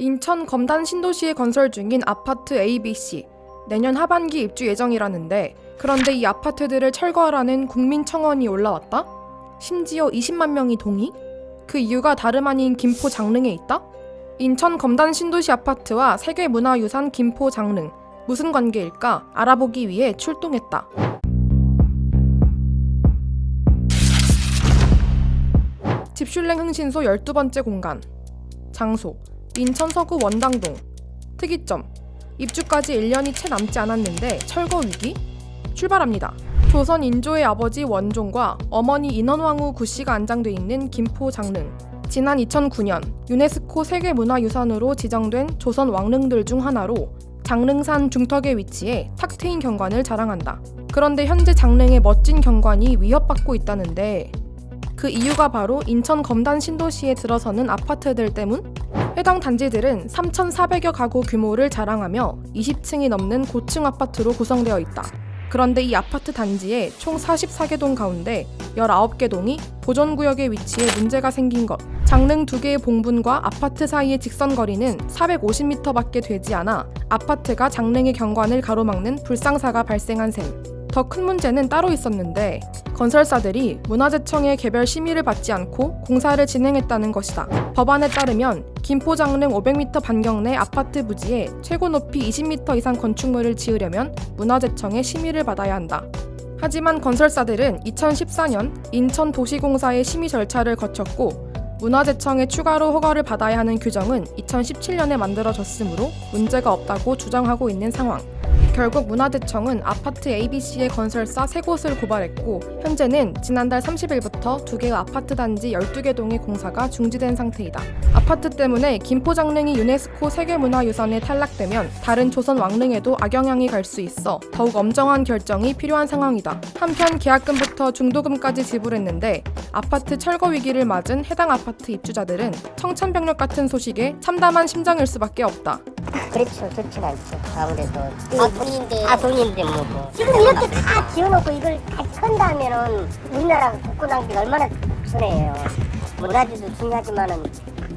인천 검단 신도시에 건설 중인 아파트 ABC. 내년 하반기 입주 예정이라는데, 그런데 이 아파트들을 철거하라는 국민청원이 올라왔다? 심지어 20만 명이 동의? 그 이유가 다름 아닌 김포 장릉에 있다? 인천 검단 신도시 아파트와 세계문화유산 김포 장릉. 무슨 관계일까 알아보기 위해 출동했다. 집슐랭 흥신소 12번째 공간. 장소 인천 서구 원당동. 특이점 입주까지 1년이 채 남지 않았는데 철거 위기? 출발합니다. 조선 인조의 아버지 원종과 어머니 인원왕후 구씨가 안장돼 있는 김포 장릉. 지난 2009년 유네스코 세계문화유산으로 지정된 조선 왕릉들 중 하나로 장릉산 중턱에 위치해 탁 트인 경관을 자랑한다. 그런데 현재 장릉의 멋진 경관이 위협받고 있다는데, 그 이유가 바로 인천 검단 신도시에 들어서는 아파트들 때문? 해당 단지들은 3,400여 가구 규모를 자랑하며 20층이 넘는 고층 아파트로 구성되어 있다. 그런데 이 아파트 단지의 총 44개 동 가운데 19개 동이 보존구역에 위치해 문제가 생긴 것. 장릉 2개의 봉분과 아파트 사이의 직선거리는 450m밖에 되지 않아 아파트가 장릉의 경관을 가로막는 불상사가 발생한 셈. 더 큰 문제는 따로 있었는데, 건설사들이 문화재청의 개별 심의를 받지 않고 공사를 진행했다는 것이다. 법안에 따르면 김포 장릉 500m 반경 내 아파트 부지에 최고 높이 20m 이상 건축물을 지으려면 문화재청의 심의를 받아야 한다. 하지만 건설사들은 2014년 인천도시공사의 심의 절차를 거쳤고, 문화재청의 추가로 허가를 받아야 하는 규정은 2017년에 만들어졌으므로 문제가 없다고 주장하고 있는 상황. 결국 문화재청은 아파트 ABC의 건설사 3곳을 고발했고, 현재는 지난달 30일부터 2개의 아파트 단지 12개 동의 공사가 중지된 상태이다. 아파트 때문에 김포 장릉이 유네스코 세계문화유산에 탈락되면 다른 조선 왕릉에도 악영향이 갈 수 있어 더욱 엄정한 결정이 필요한 상황이다. 한편 계약금부터 중도금까지 지불했는데 아파트 철거 위기를 맞은 해당 아파트 입주자들은 청천벽력 같은 소식에 참담한 심정일 수밖에 없다. 그렇죠. 좋지가 않죠. 아무래도. 돈인데. 돈인데 뭐. 지금 이렇게 다 지어놓고 이걸 다시 건다면은 우리나라 국고 낭비가 얼마나 손해예요. 문화재도 중요하지만은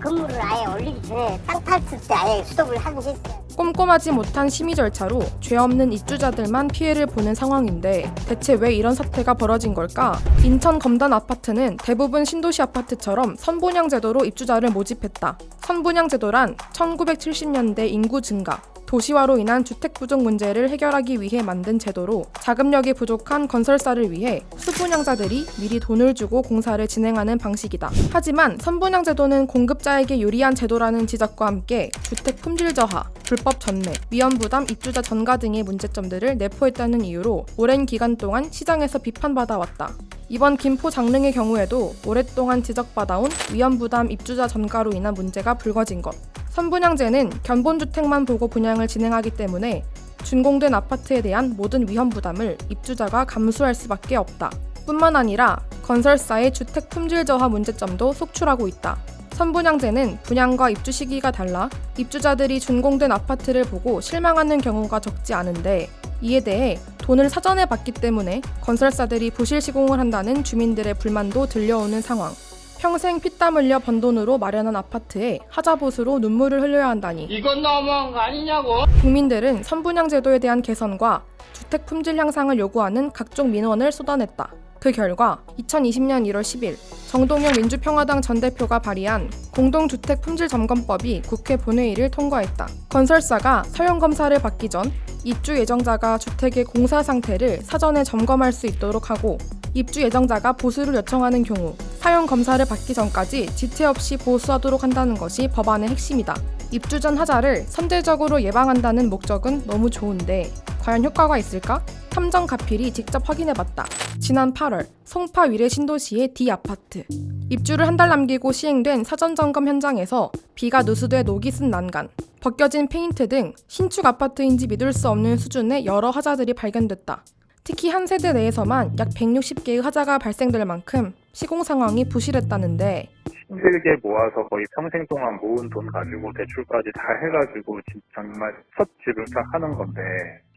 건물을 아예 올리기 전에 땅 탔을 때 아예 수독을 하긴 했어요. 꼼꼼하지 못한 심의 절차로 죄 없는 입주자들만 피해를 보는 상황인데, 대체 왜 이런 사태가 벌어진 걸까? 인천 검단 아파트는 대부분 신도시 아파트처럼 선분양 제도로 입주자를 모집했다. 선분양 제도란 1970년대 인구 증가, 도시화로 인한 주택 부족 문제를 해결하기 위해 만든 제도로 자금력이 부족한 건설사를 위해 수분양자들이 미리 돈을 주고 공사를 진행하는 방식이다. 하지만 선분양 제도는 공급자에게 유리한 제도라는 지적과 함께 주택 품질 저하, 불법 전매, 위험 부담 입주자 전가 등의 문제점들을 내포했다는 이유로 오랜 기간 동안 시장에서 비판받아왔다. 이번 김포 장릉의 경우에도 오랫동안 지적받아온 위험 부담 입주자 전가로 인한 문제가 불거진 것. 선분양제는 견본주택만 보고 분양을 진행하기 때문에 준공된 아파트에 대한 모든 위험 부담을 입주자가 감수할 수밖에 없다. 뿐만 아니라 건설사의 주택 품질 저하 문제점도 속출하고 있다. 선분양제는 분양과 입주 시기가 달라 입주자들이 준공된 아파트를 보고 실망하는 경우가 적지 않은데, 이에 대해 돈을 사전에 받기 때문에 건설사들이 부실 시공을 한다는 주민들의 불만도 들려오는 상황. 평생 피땀 흘려 번 돈으로 마련한 아파트에 하자봇으로 눈물을 흘려야 한다니. 이건 너무한 거 아니냐고. 국민들은 선분양 제도에 대한 개선과 주택 품질 향상을 요구하는 각종 민원을 쏟아냈다. 그 결과 2020년 1월 10일 정동영 민주평화당 전 대표가 발의한 공동주택품질점검법이 국회 본회의를 통과했다. 건설사가 사용검사를 받기 전 입주 예정자가 주택의 공사 상태를 사전에 점검할 수 있도록 하고, 입주 예정자가 보수를 요청하는 경우 사용검사를 받기 전까지 지체 없이 보수하도록 한다는 것이 법안의 핵심이다. 입주 전 하자를 선제적으로 예방한다는 목적은 너무 좋은데 과연 효과가 있을까? 탐정가필이 직접 확인해봤다. 지난 8월 송파 위례 신도시의 D 아파트. 입주를 한 달 남기고 시행된 사전점검 현장에서 비가 누수돼 녹이 쓴 난간, 벗겨진 페인트 등 신축 아파트인지 믿을 수 없는 수준의 여러 하자들이 발견됐다. 특히 한 세대 내에서만 약 160개의 하자가 발생될 만큼 시공 상황이 부실했다는데, 힘들게 모아서 거의 평생 동안 모은 돈 가지고 대출까지 다 해가지고 정말 첫 집을 딱 하는 건데,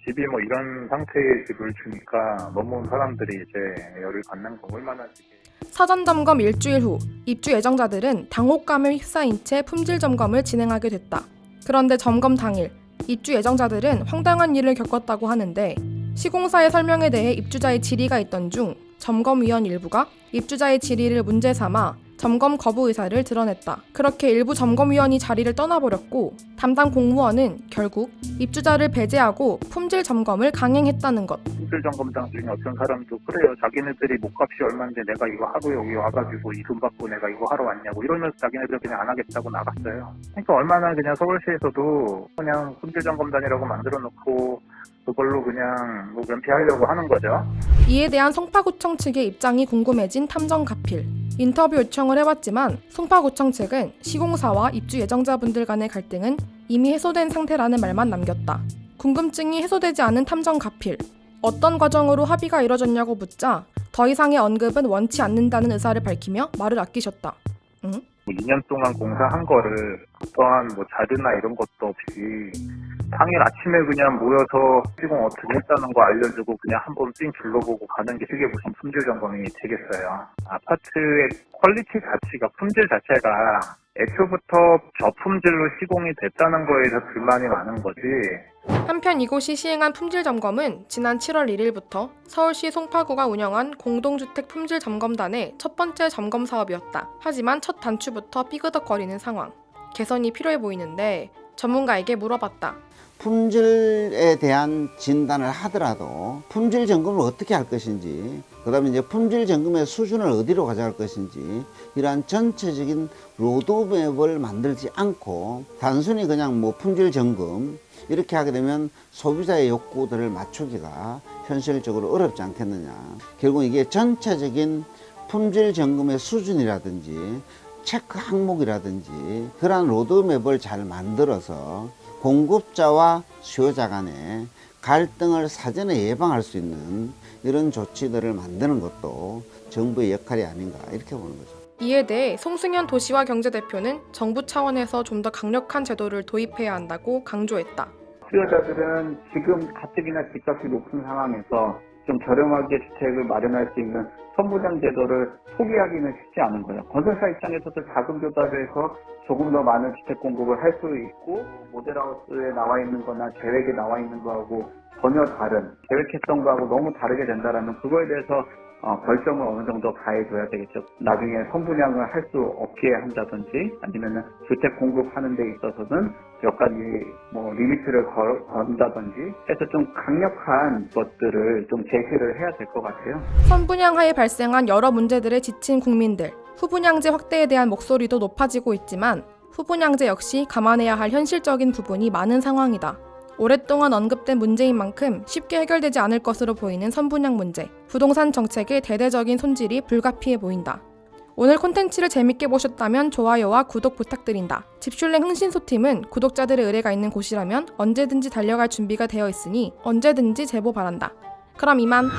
집이 뭐 이런 상태의 집을 주니까 넘어온 사람들이 이제 열을 받는 거 얼마나. 사전 점검 일주일 후 입주 예정자들은 당혹감에 휩싸인 채 품질 점검을 진행하게 됐다. 그런데 점검 당일 입주 예정자들은 황당한 일을 겪었다고 하는데 시공사의 설명에 대해 입주자의 질의가 있던 중 점검위원 일부가 입주자의 질의를 문제 삼아 점검 거부 의사를 드러냈다. 그렇게 일부 점검위원이 자리를 떠나버렸고 담당 공무원은 결국 입주자를 배제하고 품질 점검을 강행했다는 것. 품질 점검장 중에 어떤 사람도 그래요. 자기네들이 목값이 얼마인데 내가 이거 하루 여기 와가지고 이 돈 받고 내가 이거 하러 왔냐고 이러면서 자기네들 그냥 안 하겠다고 나갔어요. 그러니까 얼마나 그냥 서울시에서도 그냥 품질 점검단이라고 만들어 놓고 그걸로 그냥 뭐 면피하려고 하는 거죠. 이에 대한 송파구청 측의 입장이 궁금해진 탐정가필. 인터뷰 요청을 해봤지만 송파구청 측은 시공사와 입주 예정자분들 간의 갈등은 이미 해소된 상태라는 말만 남겼다. 궁금증이 해소되지 않은 탐정가필. 어떤 과정으로 합의가 이뤄졌냐고 묻자 더 이상의 언급은 원치 않는다는 의사를 밝히며 말을 아끼셨다. 응? 2년 동안 공사한 거를 어떠한 뭐 자료나 이런 것도 없이 당일 아침에 그냥 모여서 시공 어떻게 했다는 거 알려주고 그냥 한번 삥 둘러보고 가는 게 그게 무슨 품질 점검이 되겠어요. 아파트의 퀄리티 가치가 품질 자체가 애초부터 저품질로 시공이 됐다는 거에 대해서 불만이 많은 거지. 한편 이곳이 시행한 품질 점검은 지난 7월 1일부터 서울시 송파구가 운영한 공동주택 품질 점검단의 첫 번째 점검 사업이었다. 하지만 첫 단추부터 삐그덕거리는 상황. 개선이 필요해 보이는데 전문가에게 물어봤다. 품질에 대한 진단을 하더라도 품질 점검을 어떻게 할 것인지, 그 다음에 이제 품질 점검의 수준을 어디로 가져갈 것인지, 이러한 전체적인 로드맵을 만들지 않고 단순히 그냥 뭐 품질 점검 이렇게 하게 되면 소비자의 욕구들을 맞추기가 현실적으로 어렵지 않겠느냐. 결국 이게 전체적인 품질 점검의 수준이라든지 체크 항목이라든지 그러한 로드맵을 잘 만들어서 공급자와 수요자 간의 갈등을 사전에 예방할 수 있는 이런 조치들을 만드는 것도 정부의 역할이 아닌가 이렇게 보는 거죠. 이에 대해 송승현 도시와 경제대표는 정부 차원에서 좀 더 강력한 제도를 도입해야 한다고 강조했다. 수요자들은 지금 가뜩이나 집값이 높은 상황에서 좀 저렴하게 주택을 마련할 수 있는 선분양 제도를 포기하기는 쉽지 않은 거예요. 건설사 입장에서도 자금 조달해서 조금 더 많은 주택 공급을 할 수 있고 모델하우스에 나와 있는 거나 계획에 나와 있는 거하고 전혀 다른 계획했던 거하고 너무 다르게 된다라면 그거에 대해서 결정을 어느 정도 가해줘야 되겠죠. 나중에 선분양을 할 수 없게 한다든지 아니면 주택 공급하는 데 있어서는 몇 가지 뭐 리미트를 건다든지 해서 좀 강력한 것들을 좀 제시를 해야 될 것 같아요. 선분양하에 발생한 여러 문제들에 지친 국민들, 후분양제 확대에 대한 목소리도 높아지고 있지만 후분양제 역시 감안해야 할 현실적인 부분이 많은 상황이다. 오랫동안 언급된 문제인 만큼 쉽게 해결되지 않을 것으로 보이는 선분양 문제, 부동산 정책의 대대적인 손질이 불가피해 보인다. 오늘 콘텐츠를 재밌게 보셨다면 좋아요와 구독 부탁드린다. 집슐랭 흥신소팀은 구독자들의 의뢰가 있는 곳이라면 언제든지 달려갈 준비가 되어 있으니 언제든지 제보 바란다. 그럼 이만.